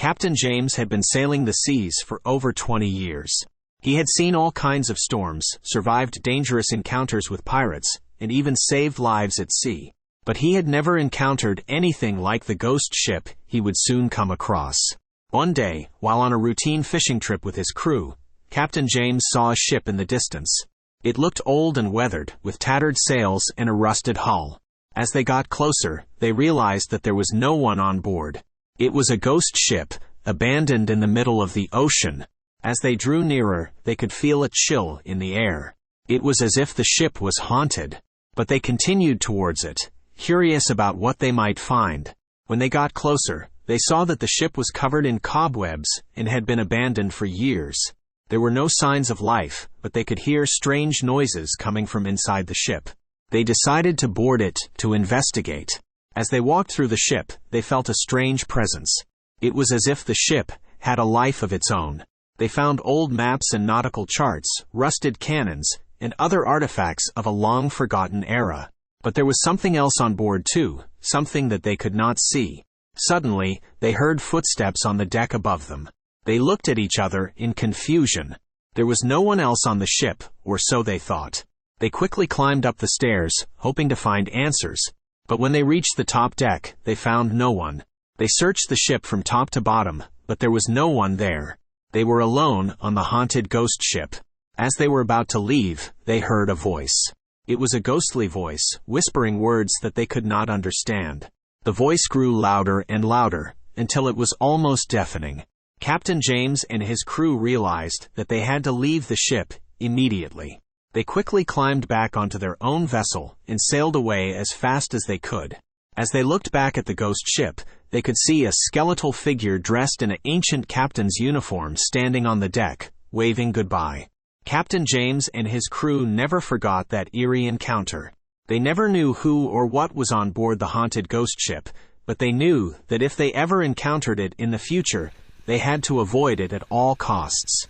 Captain James had been sailing the seas for over 20 years. He had seen all kinds of storms, survived dangerous encounters with pirates, and even saved lives at sea. But he had never encountered anything like the ghost ship he would soon come across. One day, while on a routine fishing trip with his crew, Captain James saw a ship in the distance. It looked old and weathered, with tattered sails and a rusted hull. As they got closer, they realized that there was no one on board. It was a ghost ship, abandoned in the middle of the ocean. As they drew nearer, they could feel a chill in the air. It was as if the ship was haunted. But they continued towards it, curious about what they might find. When they got closer, they saw that the ship was covered in cobwebs and had been abandoned for years. There were no signs of life, but they could hear strange noises coming from inside the ship. They decided to board it to investigate. As they walked through the ship, they felt a strange presence. It was as if the ship had a life of its own. They found old maps and nautical charts, rusted cannons, and other artifacts of a long-forgotten era. But there was something else on board too, something that they could not see. Suddenly, they heard footsteps on the deck above them. They looked at each other in confusion. There was no one else on the ship, or so they thought. They quickly climbed up the stairs, hoping to find answers. But when they reached the top deck, they found no one. They searched the ship from top to bottom, but there was no one there. They were alone on the haunted ghost ship. As they were about to leave, they heard a voice. It was a ghostly voice, whispering words that they could not understand. The voice grew louder and louder, until it was almost deafening. Captain James and his crew realized that they had to leave the ship immediately. They quickly climbed back onto their own vessel and sailed away as fast as they could. As they looked back at the ghost ship, they could see a skeletal figure dressed in an ancient captain's uniform standing on the deck, waving goodbye. Captain James and his crew never forgot that eerie encounter. They never knew who or what was on board the haunted ghost ship, but they knew that if they ever encountered it in the future, they had to avoid it at all costs.